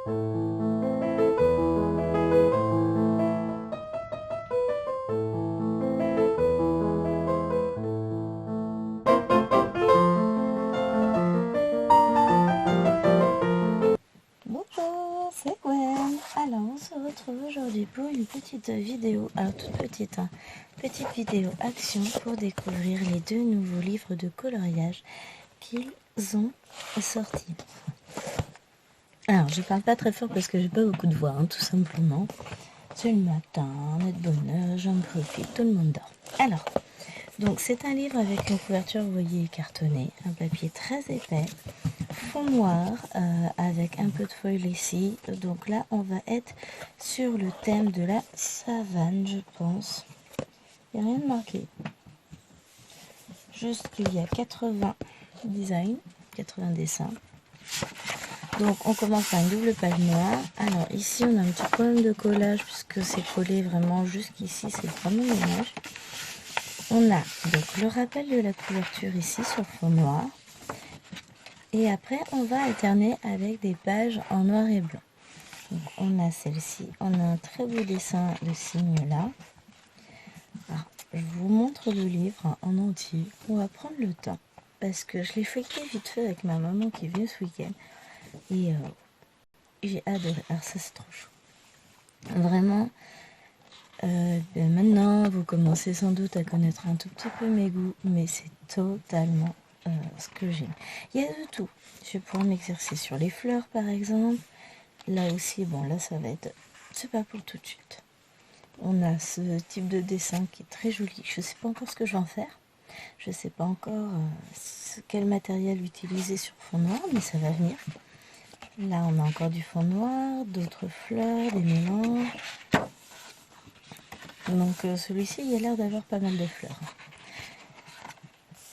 Bonjour, c'est Gwen. Alors on se retrouve aujourd'hui pour une petite vidéo, alors toute petite, hein, petite vidéo action pour découvrir les 2 nouveaux livres de coloriage qu'ils ont sortis. Alors je parle pas très fort parce que j'ai pas beaucoup de voix, hein, tout simplement. C'est le matin, on est de bonne heure, j'en profite, tout le monde dort. Alors, donc c'est un livre avec une couverture, vous voyez, cartonnée, un papier très épais, fond noir avec un peu de foil ici. Donc là on va être sur le thème de la savane, je pense. Il n'y a rien de marqué, juste qu'il y a 80 designs, 80 dessins. Donc on commence par une double page noire. Alors ici on a un petit problème de collage puisque c'est collé vraiment jusqu'ici, c'est vraiment dommage. On a donc le rappel de la couverture ici sur fond noir. Et après, on va alterner avec des pages en noir et blanc. Donc, on a celle-ci. On a un très beau dessin de cygne là. Alors, je vous montre le livre en entier. On va prendre le temps. Parce que je l'ai feuilleté vite fait avec ma maman qui vient ce week-end. Et j'ai adoré. Alors ça, c'est trop chaud. Vraiment, maintenant, vous commencez sans doute à connaître un tout petit peu mes goûts. Mais c'est totalement ce que j'aime. Il y a de tout. Je vais pouvoir m'exercer sur les fleurs par exemple. Là aussi, bon là ça va être, c'est pas pour tout de suite. On a ce type de dessin qui est très joli. Je sais pas encore ce que je vais en faire. Je sais pas encore quel matériel utiliser sur fond noir, mais ça va venir. Là on a encore du fond noir, d'autres fleurs, des mélanges. Donc celui-ci il a l'air d'avoir pas mal de fleurs.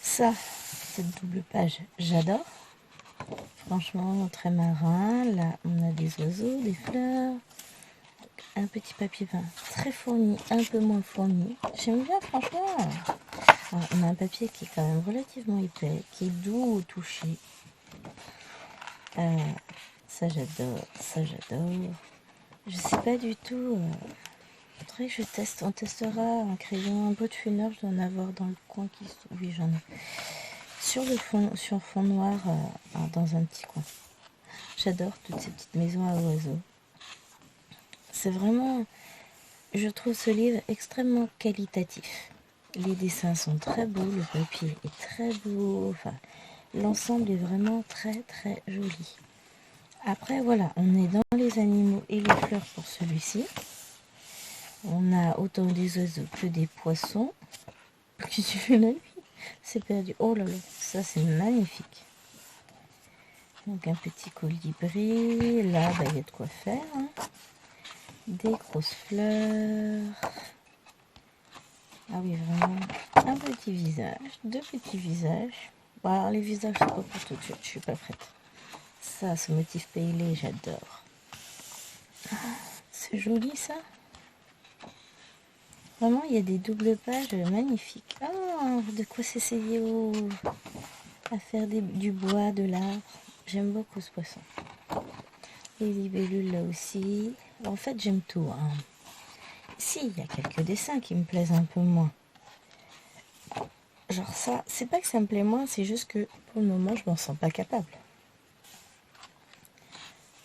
Ça, cette double page, j'adore. Franchement, très marin. Là, on a des oiseaux, des fleurs. Un petit papier peint très fourni, un peu moins fourni. J'aime bien, franchement. Alors, on a un papier qui est quand même relativement épais, qui est doux au toucher. Ça, j'adore. Ça, j'adore. Je sais pas du tout. Faudrait que je teste. On testera un crayon, un pot de funeur. Je dois en avoir dans le coin qui... Oui, j'en ai. Sur le fond, sur fond noir, dans un petit coin. J'adore toutes ces petites maisons à oiseaux. C'est vraiment, je trouve ce livre extrêmement qualitatif. Les dessins sont très beaux, le papier est très beau, enfin, l'ensemble est vraiment très très joli. Après voilà, on est dans les animaux et les fleurs pour celui-ci. On a autant des oiseaux que des poissons. C'est perdu. Oh là là, ça c'est magnifique. Donc un petit colibri, là il y a de quoi faire. Hein. Des grosses fleurs. Ah oui, vraiment. Un petit visage, 2 petits visages. Bon, alors les visages, c'est pas pour tout de suite, je suis pas prête. Ça, ce motif paillé, j'adore. Ah, c'est joli ça. Vraiment, il y a des doubles pages magnifiques. Ah, de quoi s'essayer à faire du bois, de l'arbre. J'aime beaucoup ce poisson. Les libellules là aussi. En fait, j'aime tout. Hein. Si, il y a quelques dessins qui me plaisent un peu moins. Genre ça, c'est pas que ça me plaît moins, c'est juste que pour le moment, je m'en sens pas capable.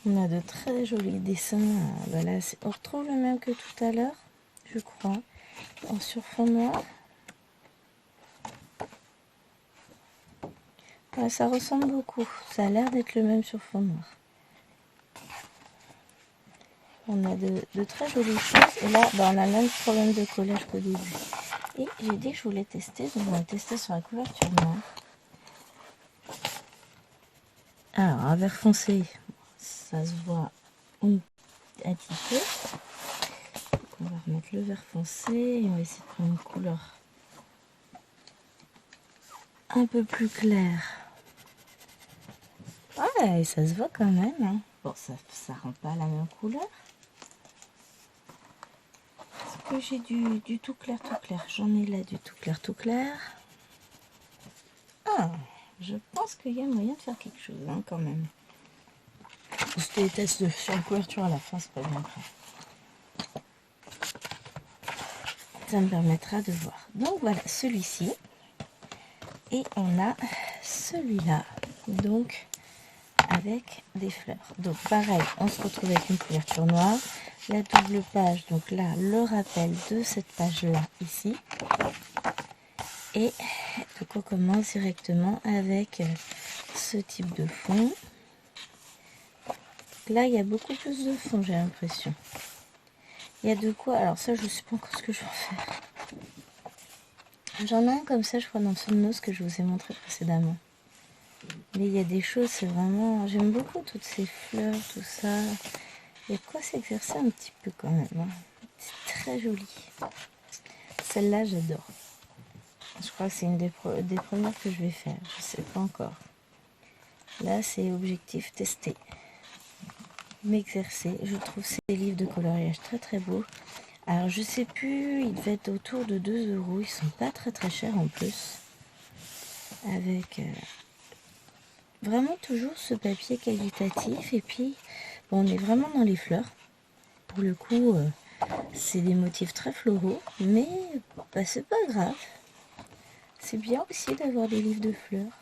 On a de très jolis dessins. Voilà, on retrouve le même que tout à l'heure, je crois, en sur fond noir. Ouais, ça ressemble beaucoup. Ça a l'air d'être le même sur fond noir. On a de très jolies choses. Et là, on a le même problème de collage qu'au début. Et j'ai dit que je voulais tester, donc on va tester sur la couverture noire. Alors, un vert foncé, ça se voit un petit peu. On va remettre le vert foncé et on va essayer de prendre une couleur un peu plus claire. Ouais, ça se voit quand même. Hein. Bon, ça rend pas la même couleur. Est-ce que j'ai du tout clair, tout clair? J'en ai là du tout clair, tout clair. Ah, je pense qu'il y a moyen de faire quelque chose hein, quand même. C'était des tests sur la couverture à la fin, c'est pas bien grave. Ça me permettra de voir. Donc voilà celui-ci. Et on a celui-là. Donc avec des fleurs. Donc pareil, on se retrouve avec une couverture noire. La double page, donc là, le rappel de cette page-là, ici. Et donc on commence directement avec ce type de fond. Là, il y a beaucoup plus de fond, j'ai l'impression. Il y a de quoi... Alors ça, je ne sais pas encore ce que je vais en faire. J'en ai un comme ça, je crois, dans ce nose que je vous ai montré précédemment. Mais il y a des choses, c'est vraiment... J'aime beaucoup toutes ces fleurs, tout ça. Il y a de quoi s'exercer un petit peu quand même. Hein. C'est très joli. Celle-là, j'adore. Je crois que c'est une des premières que je vais faire. Je ne sais pas encore. Là, c'est objectif tester. M'exercer. Je trouve ces livres de coloriage très très beaux. Alors, je sais plus, ils devaient être autour de 2 €. Ils sont pas très très chers en plus. Avec vraiment toujours ce papier qualitatif. Et puis, bon, on est vraiment dans les fleurs. Pour le coup, c'est des motifs très floraux. Mais bah, c'est pas grave. C'est bien aussi d'avoir des livres de fleurs.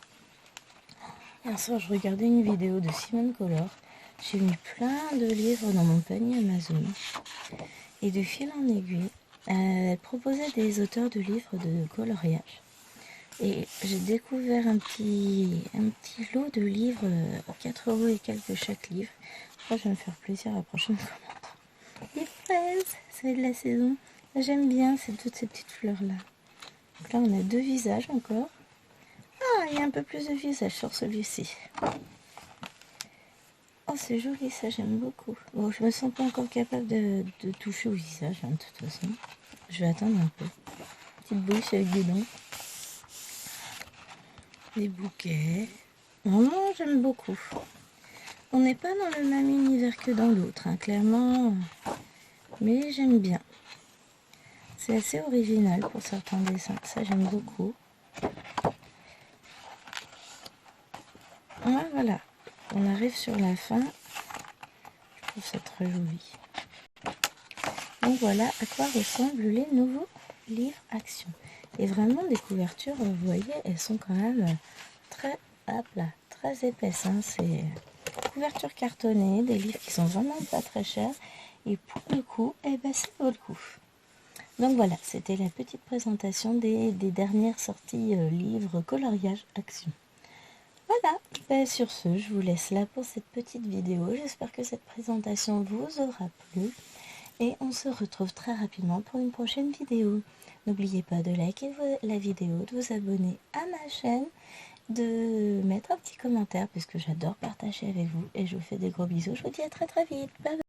Hier soir, je regardais une vidéo de Simone Color. J'ai mis plein de livres dans mon panier Amazon. Et de fil en aiguille, elle proposait des auteurs de livres de coloriage. Et j'ai découvert un petit lot de livres, 4 € et quelques chaque livre. Je crois que je vais me faire plaisir à la prochaine commande. Les fraises, c'est de la saison. J'aime bien toutes ces petites fleurs-là. Donc là, on a 2 visages encore. Ah, il y a un peu plus de visage sur celui-ci. Oh, c'est joli, ça, j'aime beaucoup. Bon, je me sens pas encore capable de toucher au visage, hein, de toute façon. Je vais attendre un peu. Petite bouche avec des dents. Des bouquets. Vraiment, j'aime beaucoup. On n'est pas dans le même univers que dans l'autre, hein, clairement. Mais j'aime bien. C'est assez original pour certains dessins. Ça, j'aime beaucoup. Ah, voilà. On arrive sur la fin. Je trouve ça très joli. Donc voilà à quoi ressemblent les nouveaux livres Action. Et vraiment des couvertures, vous voyez, elles sont quand même très, hop là, très épaisses. Hein. C'est couverture cartonnée, des livres qui sont vraiment pas très chers. Et pour le coup, eh ben, ça vaut le coup. Donc voilà, c'était la petite présentation des dernières sorties livres coloriage Action. Voilà, ben, sur ce, je vous laisse là pour cette petite vidéo. J'espère que cette présentation vous aura plu. Et on se retrouve très rapidement pour une prochaine vidéo. N'oubliez pas de liker la vidéo, de vous abonner à ma chaîne, de mettre un petit commentaire puisque j'adore partager avec vous. Et je vous fais des gros bisous. Je vous dis à très très vite. Bye bye.